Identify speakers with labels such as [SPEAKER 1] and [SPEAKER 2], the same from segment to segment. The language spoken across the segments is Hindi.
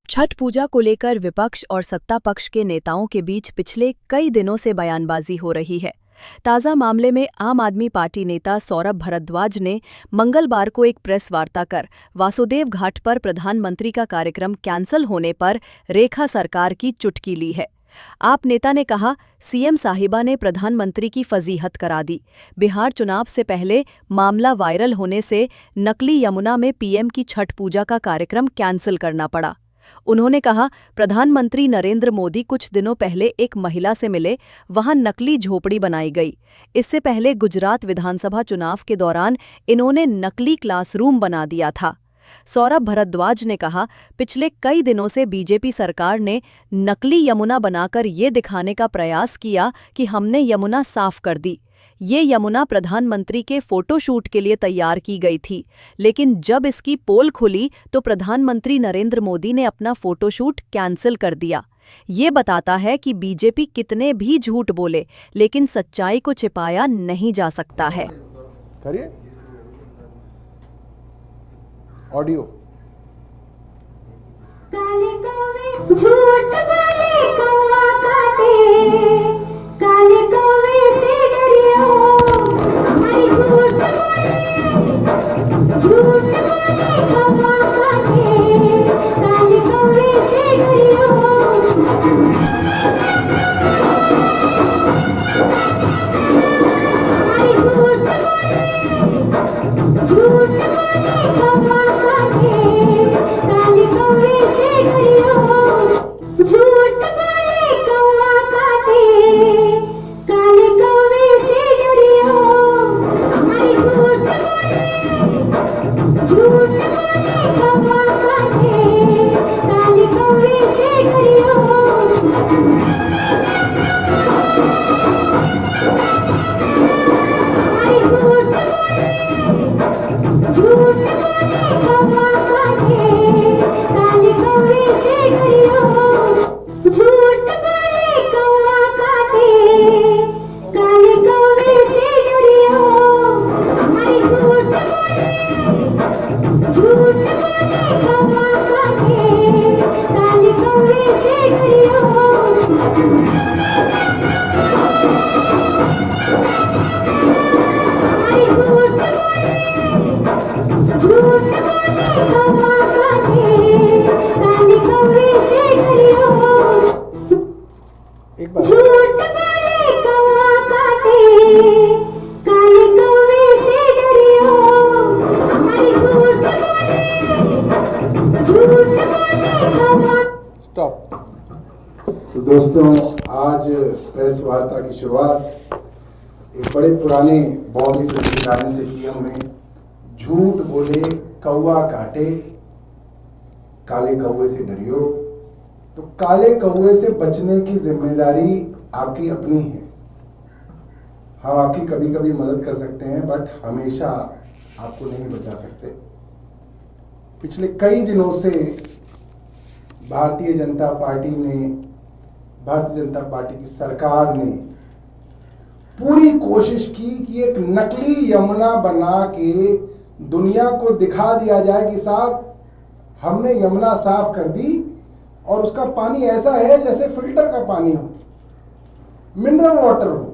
[SPEAKER 1] छठ पूजा को लेकर विपक्ष और सत्ता पक्ष के नेताओं के बीच पिछले कई दिनों से बयानबाजी हो रही है। ताज़ा मामले में आम आदमी पार्टी नेता सौरभ भारद्वाज ने मंगलवार को एक प्रेस वार्ता कर वासुदेव घाट पर प्रधानमंत्री का कार्यक्रम कैंसल होने पर रेखा सरकार की चुटकी ली है। आप नेता ने कहा, सीएम साहिबा ने प्रधानमंत्री की फजीहत करा दी। बिहार चुनाव से पहले मामला वायरल होने से नकली यमुना में पीएम की छठ पूजा का कार्यक्रम कैंसिल करना पड़ा। उन्होंने कहा, प्रधानमंत्री नरेंद्र मोदी कुछ दिनों पहले एक महिला से मिले, वहां नकली झोपड़ी बनाई गई। इससे पहले गुजरात विधानसभा चुनाव के दौरान इन्होंने नकली क्लासरूम बना दिया था। सौरभ भारद्वाज ने कहा, पिछले कई दिनों से बीजेपी सरकार ने नकली यमुना बनाकर ये दिखाने का प्रयास किया कि हमने यमुना साफ कर दी। ये यमुना प्रधानमंत्री के फोटोशूट के लिए तैयार की गई थी, लेकिन जब इसकी पोल खुली तो प्रधानमंत्री नरेंद्र मोदी ने अपना फोटोशूट कैंसिल कर दिया। ये बताता है कि बीजेपी कितने भी झूठ बोले, लेकिन सच्चाई को छिपाया नहीं जा सकता है।
[SPEAKER 2] करिए ऑडियो।
[SPEAKER 3] काले कौवे झूठ बोले कौवा काटे, काले कौवे से डरियो, हमारी झूठ बोले कौवा काटे, काले कौवे से डरियो। हमारी झूठ कौवा काटे, काले कौवे से डरियो। झूठ बोले कौवा काटे, काले कौवे से डरियो। हमारी झूठ बोले कौवा काटे, काले कौवे से डरियो। हमारी झूठ कौवा काटे, काले कौवे से डरियो। झूठ बोले कौवा काटे, काले कौवे से डरियो। हमारी झूठ बोले कौवा काटे, काले कौवे से डरियो। हमारी झूठ कौवा काटे, काले कौवे से डरियो।
[SPEAKER 2] एक बार
[SPEAKER 3] झूठ बोले कौवा काटे, काले कौवे से डरियो। हमारी झूठ बोले कौवा।
[SPEAKER 2] स्टॉप। तो दोस्तों, आज प्रेस वार्ता की शुरुआत एक बड़े पुराने बॉलीवुड फिल्म के गाने से की हमने। झूठ बोले कौवा काटे, काले कौवे से डरियो। तो काले कौवे से बचने की जिम्मेदारी आपकी अपनी है। हम आपकी कभी कभी मदद कर सकते हैं, बट हमेशा आपको नहीं बचा सकते। पिछले कई दिनों से भारतीय जनता पार्टी की सरकार ने पूरी कोशिश की कि एक नकली यमुना बना के दुनिया को दिखा दिया जाए कि साहब हमने यमुना साफ कर दी और उसका पानी ऐसा है जैसे फिल्टर का पानी हो, मिनरल वाटर हो।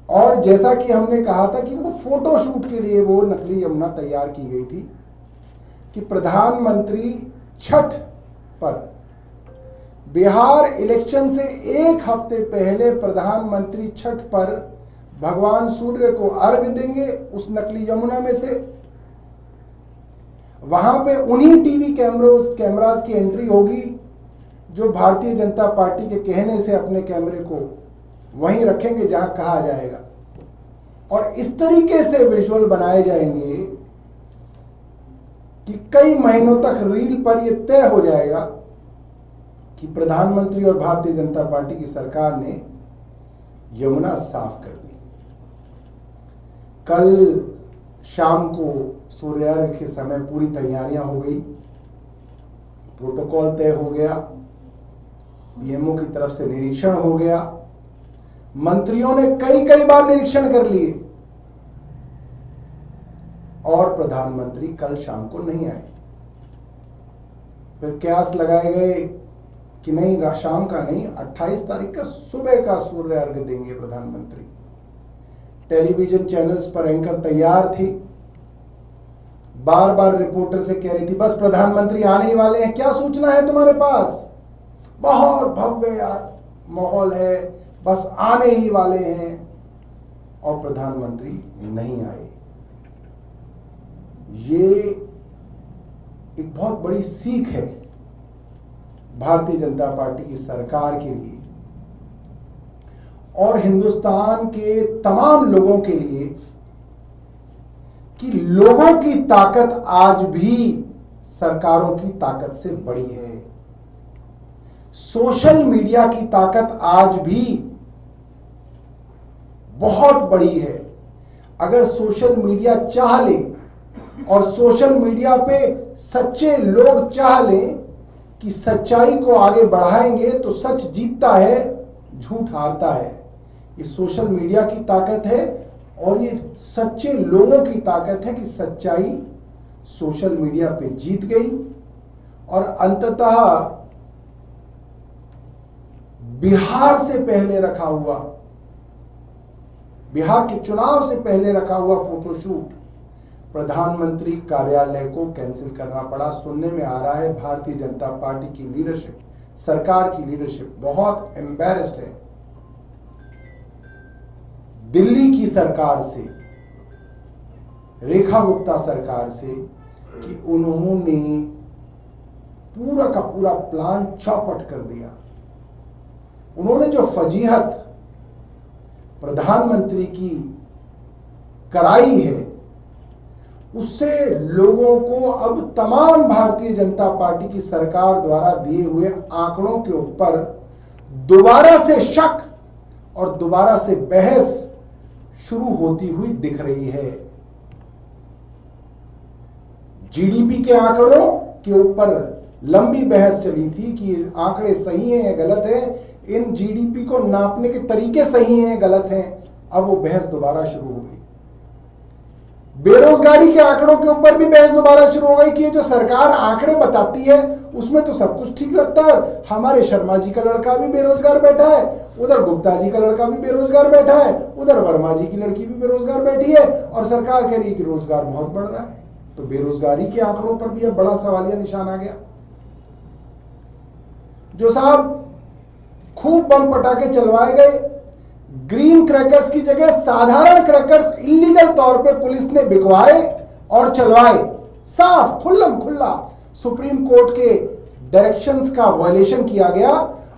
[SPEAKER 2] और जैसा कि हमने कहा था कि वो फोटोशूट के लिए वो नकली यमुना तैयार की गई थी कि प्रधानमंत्री छठ पर, बिहार इलेक्शन से एक हफ्ते पहले प्रधानमंत्री छठ पर भगवान सूर्य को अर्घ्य देंगे उस नकली यमुना में से। वहां पे उन्हीं टीवी कैमरास की एंट्री होगी जो भारतीय जनता पार्टी के कहने से अपने कैमरे को वहीं रखेंगे जहां कहा जाएगा, और इस तरीके से विजुअल बनाए जाएंगे कि कई महीनों तक रील पर यह तय हो जाएगा कि प्रधानमंत्री और भारतीय जनता पार्टी की सरकार ने यमुना साफ कर दी। कल शाम को सूर्यार्घ्य के समय पूरी तैयारियां हो गई, प्रोटोकॉल तय हो गया, पीएमओ की तरफ से निरीक्षण हो गया, मंत्रियों ने कई बार निरीक्षण कर लिए, और प्रधानमंत्री कल शाम को नहीं आए। फिर कयास लगाए गए कि नहीं, शाम का नहीं, 28 तारीख का सुबह का सूर्य अर्घ देंगे प्रधानमंत्री। टेलीविजन चैनल्स पर एंकर तैयार थी, बार बार रिपोर्टर से कह रही थी बस प्रधानमंत्री आने ही वाले हैं, क्या सूचना है तुम्हारे पास, बहुत भव्य माहौल है, बस आने ही वाले हैं। और प्रधानमंत्री नहीं आए। ये एक बहुत बड़ी सीख है भारतीय जनता पार्टी की सरकार के लिए और हिंदुस्तान के तमाम लोगों के लिए कि लोगों की ताकत आज भी सरकारों की ताकत से बड़ी है। सोशल मीडिया की ताकत आज भी बहुत बड़ी है। अगर सोशल मीडिया चाह ले और सोशल मीडिया पे सच्चे लोग चाह लें कि सच्चाई को आगे बढ़ाएंगे तो सच जीतता है, झूठ हारता है। ये सोशल मीडिया की ताकत है और ये सच्चे लोगों की ताकत है कि सच्चाई सोशल मीडिया पे जीत गई और अंततः बिहार से पहले रखा हुआ, बिहार के चुनाव से पहले रखा हुआ फोटोशूट प्रधानमंत्री कार्यालय को कैंसिल करना पड़ा। सुनने में आ रहा है भारतीय जनता पार्टी की लीडरशिप, सरकार की लीडरशिप बहुत एम्बैरेस्ड है दिल्ली की सरकार से, रेखा गुप्ता सरकार से, कि उन्होंने पूरा का पूरा प्लान चौपट कर दिया। उन्होंने जो फजीहत प्रधानमंत्री की कराई है उससे लोगों को अब तमाम भारतीय जनता पार्टी की सरकार द्वारा दिए हुए आंकड़ों के ऊपर दोबारा से शक और दोबारा से बहस शुरू होती हुई दिख रही है। जीडीपी के आंकड़ों के ऊपर लंबी बहस चली थी कि ये आंकड़े सही हैं या गलत हैं, इन जीडीपी को नापने के तरीके सही हैं या गलत हैं। अब वो बहस दोबारा शुरू हो गई। बेरोजगारी के आंकड़ों के ऊपर भी बहस दोबारा शुरू हो गई कि ये जो सरकार आंकड़े बताती है उसमें तो सब कुछ ठीक लगता है, हमारे शर्मा जी का लड़का भी बेरोजगार बैठा है, उधर गुप्ता जी का लड़का भी बेरोजगार बैठा है, उधर वर्मा जी की लड़की भी बेरोजगार बैठी है और सरकार कह रही है कि रोजगार बहुत बढ़ रहा है। तो बेरोजगारी के आंकड़ों पर भी अब बड़ा सवालिया निशान आ गया। जो साहब खूब बम पटाखे चलवाए गए, ग्रीन क्रैकर्स की जगह साधारण क्रैकर्स इलीगल तौर पे पुलिस ने बिकवाए और चलवाए, साफ खुल्लम खुल्ला सुप्रीम कोर्ट के डायरेक्शंस का वायलेशन किया गया।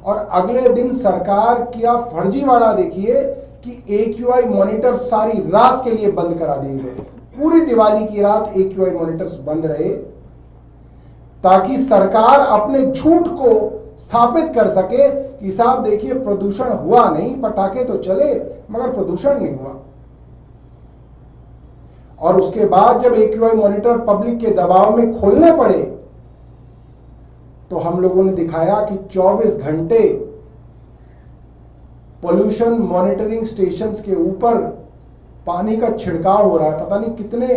[SPEAKER 2] और अगले दिन सरकार किया फर्जीवाड़ा देखिए कि AQI मॉनिटर सारी रात के लिए बंद करा दिए गए। पूरी दिवाली की रात AQI मॉनिटर्स बंद रहे ताकि सरकार अपने झूठ को स्थापित कर सके कि साहब देखिए प्रदूषण हुआ नहीं, पटाखे तो चले मगर प्रदूषण नहीं हुआ। और उसके बाद जब AQI मॉनिटर पब्लिक के दबाव में खोलने पड़े तो हम लोगों ने दिखाया कि 24 घंटे पोल्यूशन मॉनिटरिंग स्टेशंस के ऊपर पानी का छिड़काव हो रहा है। पता नहीं कितने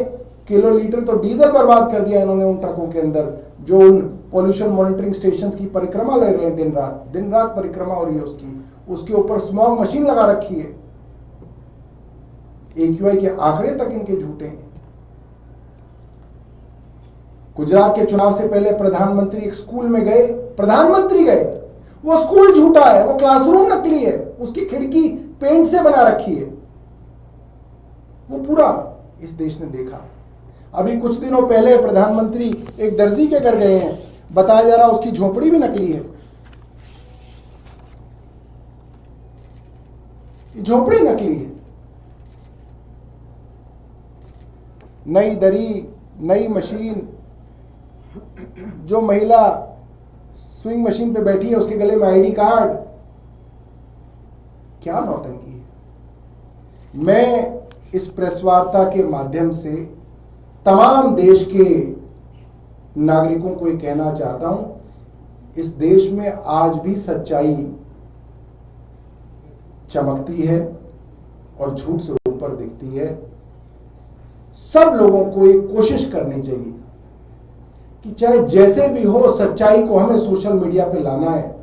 [SPEAKER 2] किलोलीटर तो डीजल बर्बाद कर दिया इन्होंने उन ट्रकों के अंदर जो उन पोल्यूशन मॉनिटरिंग स्टेशंस की परिक्रमा ले रहे हैं। दिन रात परिक्रमा हो रही है उसके ऊपर स्मॉग मशीन लगा रखी है। AQI के आंकड़े तक इनके झूठे हैं। गुजरात के चुनाव से पहले प्रधानमंत्री एक स्कूल में गए, प्रधानमंत्री गए, वो स्कूल झूठा है, वो क्लासरूम नकली है, उसकी खिड़की पेंट से बना रखी है। वो पूरा इस देश ने देखा। अभी कुछ दिनों पहले प्रधानमंत्री एक दर्जी के घर गए हैं, बताया जा रहा उसकी झोपड़ी भी नकली है। झोपड़ी नकली है। नई दरी, नई मशीन, जो महिला स्विंग मशीन पे बैठी है उसके गले में ID कार्ड। क्या नौटंकी है। मैं इस प्रेस वार्ता के माध्यम से तमाम देश के नागरिकों को ये कहना चाहता हूं, इस देश में आज भी सच्चाई चमकती है और झूठ से ऊपर दिखती है। सब लोगों को ये कोशिश करनी चाहिए कि चाहे जैसे भी हो सच्चाई को हमें सोशल मीडिया पे लाना है,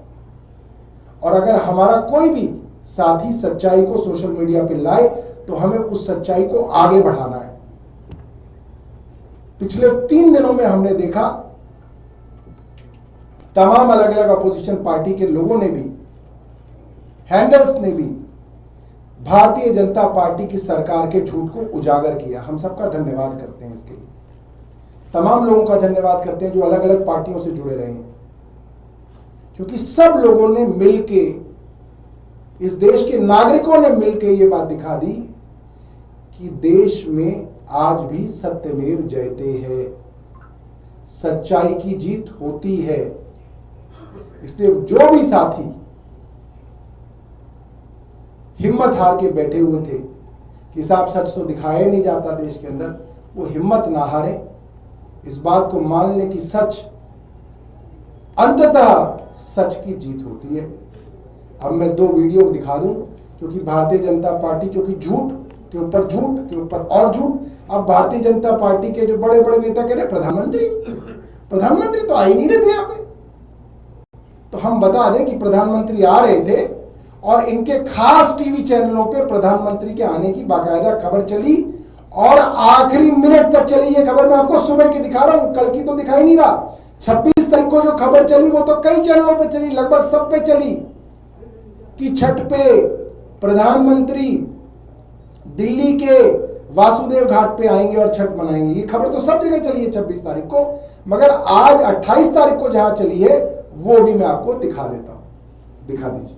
[SPEAKER 2] और अगर हमारा कोई भी साथी सच्चाई को सोशल मीडिया पे लाए तो हमें उस सच्चाई को आगे बढ़ाना है। पिछले 3 दिनों में हमने देखा तमाम अलग अलग अपोजिशन पार्टी के लोगों ने भी, हैंडल्स ने भी भारतीय जनता पार्टी की सरकार के झूठ को उजागर किया। हम सबका धन्यवाद करते हैं इसके लिए, तमाम लोगों का धन्यवाद करते हैं जो अलग अलग पार्टियों से जुड़े रहे हैं, क्योंकि सब लोगों ने मिलके, इस देश के नागरिकों ने मिलके ये बात दिखा दी कि देश में आज भी सत्यमेव जयते है, सच्चाई की जीत होती है। इसलिए जो भी साथी हिम्मत हार के बैठे हुए थे कि साहब सच तो दिखाया नहीं जाता देश के अंदर, वो हिम्मत ना हारे, इस बात को मान लें कि सच अंततः सच की जीत होती है। अब मैं 2 वीडियो दिखा दूं, क्योंकि भारतीय जनता पार्टी, क्योंकि झूठ के ऊपर झूठ के ऊपर और झूठ, अब भारतीय जनता पार्टी के जो बड़े बड़े नेता कह रहे प्रधानमंत्री तो आ ही नहीं रहे थे यहाँ पे। तो हम बता दें कि प्रधानमंत्री आ रहे थे और इनके खास टीवी चैनलों पे प्रधानमंत्री के आने की बाकायदा खबर चली, और आखिरी मिनट तक चली ये खबर। मैं आपको सुबह की दिखा रहा हूं, कल की तो दिखाई नहीं रहा। 26 तारीख को जो खबर चली वो तो कई चैनलों पे चली, लगभग सब पे चली, कि छठ पे प्रधानमंत्री दिल्ली के वासुदेव घाट पे आएंगे और छठ मनाएंगे। ये खबर तो सब जगह चली है 26 तारीख को, मगर आज 28 तारीख को जहां चली है वो भी मैं आपको दिखा देता हूं। दिखा दीजिए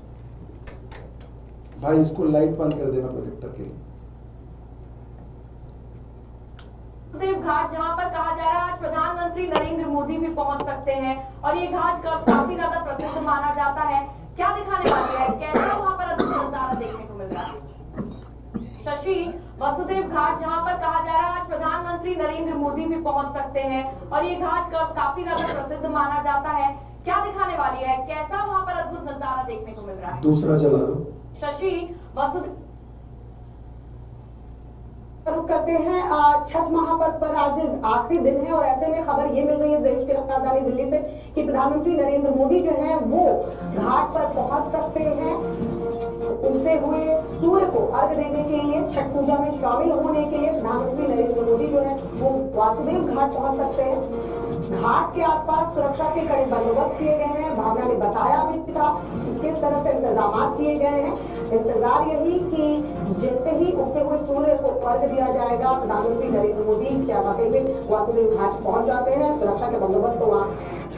[SPEAKER 2] भाई, इसको लाइट बंद कर देना प्रोजेक्टर के लिए।
[SPEAKER 4] वासुदेव घाट जहां पर कहा जा रहा है आज प्रधानमंत्री नरेंद्र मोदी भी पहुंच सकते हैं, और ये घाट काफी ज्यादा प्रसिद्ध माना जाता है। क्या दिखाने वाले है, कैसा वहां पर अद्भुत नजारा देखने को मिल रहा है? शशि, वासुदेव घाट जहां पर कहा जा रहा है आज प्रधानमंत्री नरेंद्र मोदी भी पहुंच सकते हैं, और ये घाट काफी ज्यादा प्रसिद्ध माना जाता है। क्या दिखाने वाली है, कैसा वहां पर अद्भुत नजारा देखने को मिल रहा है?
[SPEAKER 2] दूसरा चला दो।
[SPEAKER 4] शशि, वासुदेव
[SPEAKER 5] करते हैं। छठ महापर्व पर आज आखिरी दिन है और ऐसे में खबर ये मिल रही है देश की राजधानी दिल्ली से कि प्रधानमंत्री नरेंद्र मोदी जो है वो घाट पर पहुंच सकते हैं। उगते हुए सूर्य को अर्घ देने के लिए, छठ पूजा में शामिल होने के लिए प्रधानमंत्री नरेंद्र मोदी जो है वो वासुदेव घाट पहुंच सकते हैं। घाट के आसपास सुरक्षा के कड़े बंदोबस्त किए गए हैं। भावना ने बताया भी था किस तरह से इंतजाम किए गए हैं। इंतजार यही कि जैसे ही उगते हुए सूर्य को अर्घ दिया जाएगा, प्रधानमंत्री नरेंद्र मोदी क्या वाकई में वासुदेव घाट पहुंच जाते हैं। सुरक्षा के बंदोबस्त तो वहाँ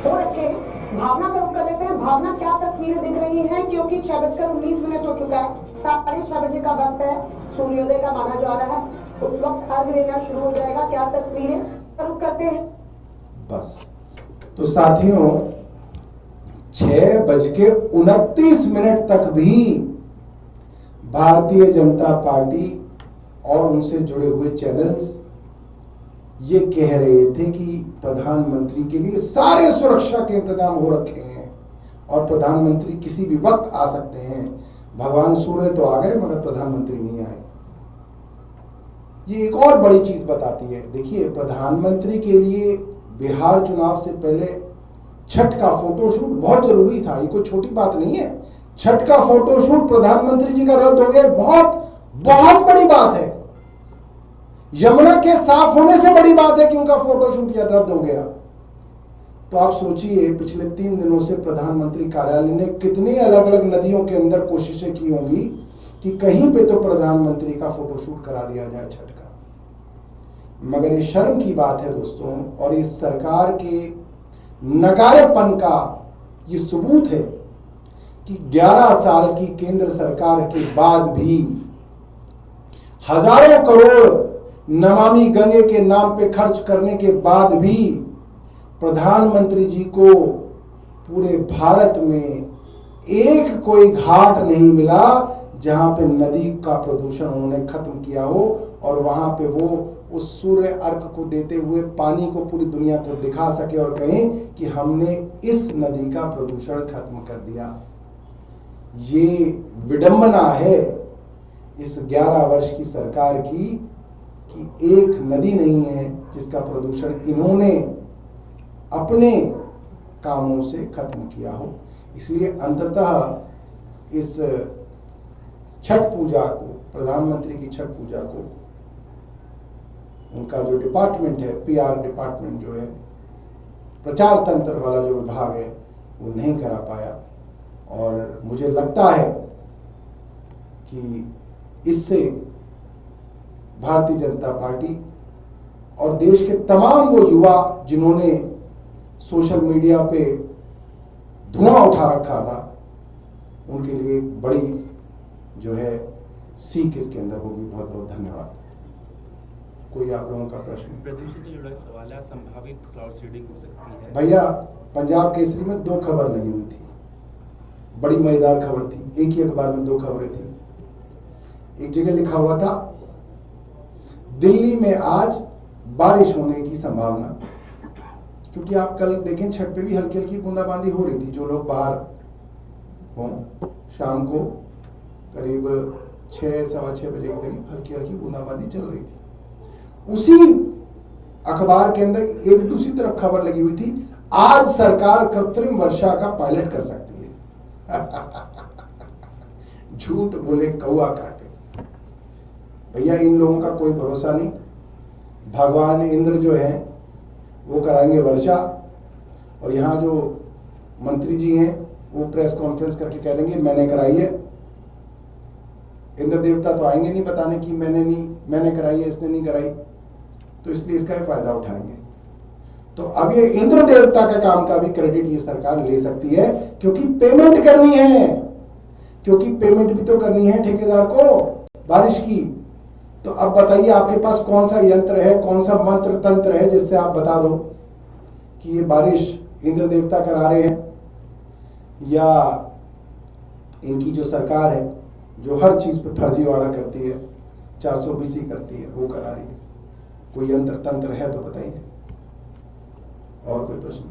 [SPEAKER 5] हो रखे हैं। भावना का रुख कर लेते हैं। भावना, क्या तस्वीरें दिख रही हैं, क्योंकि 6:19 हो चुका है, 6:30 बजे का वक्त है, सूर्योदय का माना जा रहा है, उस वक्त अर्घ देना शुरू हो जाएगा। क्या तस्वीरें रुख करते हैं?
[SPEAKER 2] बस तो साथियों, 6:29 तक भी भारतीय जनता पार्टी और उनसे जुड़े हुए चैनल्स ये कह रहे थे कि प्रधानमंत्री के लिए सारे सुरक्षा के इंतजाम हो रखे हैं और प्रधानमंत्री किसी भी वक्त आ सकते हैं। भगवान सूर्य तो आ गए मगर प्रधानमंत्री नहीं आए। ये एक और बड़ी चीज बताती है। देखिए, प्रधानमंत्री के लिए बिहार चुनाव से पहले छठ का फोटोशूट बहुत जरूरी था। ये कोई छोटी बात नहीं है। छठ का फोटोशूट प्रधानमंत्री जी का रद्द हो गया, बहुत बहुत बड़ी बात है। यमुना के साफ होने से बड़ी बात है कि उनका फोटोशूट रद्द हो गया। तो आप सोचिए, पिछले 3 दिनों से प्रधानमंत्री कार्यालय ने कितनी अलग अलग नदियों के अंदर कोशिशें की होंगी कि कहीं पे तो प्रधानमंत्री का फोटोशूट करा दिया जाए छठ का। मगर ये शर्म की बात है दोस्तों, और ये सरकार के नकारेपन का ये सबूत है कि 11 साल की केंद्र सरकार के बाद भी हजारों करोड़ नमामि गंगे के नाम पे खर्च करने के बाद भी प्रधानमंत्री जी को पूरे भारत में एक कोई घाट नहीं मिला जहां पे नदी का प्रदूषण उन्होंने खत्म किया हो, और वहां पे वो उस सूर्य अर्घ को देते हुए पानी को पूरी दुनिया को दिखा सके और कहें कि हमने इस नदी का प्रदूषण खत्म कर दिया। ये विडंबना है इस 11 वर्ष की सरकार की कि एक नदी नहीं है जिसका प्रदूषण इन्होंने अपने कामों से खत्म किया हो। इसलिए अंततः इस छठ पूजा को, प्रधानमंत्री की छठ पूजा को, उनका जो डिपार्टमेंट है, पीआर डिपार्टमेंट जो है, प्रचार तंत्र वाला जो विभाग है, वो नहीं करा पाया। और मुझे लगता है कि इससे भारतीय जनता पार्टी और देश के तमाम वो युवा जिन्होंने सोशल मीडिया पे धुआं उठा रखा था, उनके लिए एक बड़ी जो है सीख इसके अंदर होगी। बहुत बहुत धन्यवाद। कोई आप लोगों का प्रश्न?
[SPEAKER 6] प्रदूषण से जुड़ा सवाल है, संभावित क्लाउड सीडिंग हो सकती है।
[SPEAKER 2] भैया, पंजाब केसरी में 2 खबर लगी हुई थी, बड़ी मजेदार खबर थी। एक ही अखबार में 2 खबरें थी। एक जगह लिखा हुआ था दिल्ली में आज बारिश होने की संभावना, क्योंकि आप कल देखें छठ पे भी हल्की हल्की बूंदाबांदी हो रही थी। जो लोग बाहर हों, शाम को करीब 6 सवा 6 बजे के करीब हल्की हल्की बूंदाबांदी चल रही थी। उसी अखबार के अंदर एक दूसरी तरफ खबर लगी हुई थी, आज सरकार कृत्रिम वर्षा का पायलट कर सकती है। झूठ बोले कौआ काटे। भैया, इन लोगों का कोई भरोसा नहीं। भगवान इंद्र जो है वो कराएंगे वर्षा, और यहाँ जो मंत्री जी हैं वो प्रेस कॉन्फ्रेंस करके कह देंगे मैंने कराई है। इंद्र देवता तो आएंगे नहीं बताने की मैंने कराई है, इसने नहीं कराई, तो इसलिए इसका ही फायदा उठाएंगे। तो अब ये इंद्र देवता का काम का भी क्रेडिट ये सरकार ले सकती है, क्योंकि पेमेंट करनी है, क्योंकि पेमेंट भी तो करनी है ठेकेदार को बारिश की। तो अब बताइए आपके पास कौन सा यंत्र है, कौन सा मंत्र तंत्र है जिससे आप बता दो कि ये बारिश इंद्र देवता करा रहे हैं, या इनकी जो सरकार है जो हर चीज पे फर्जीवाड़ा करती है, 420 करती है, वो करा रही है। कोई यंत्र तंत्र है तो बताइए। और कोई प्रश्न?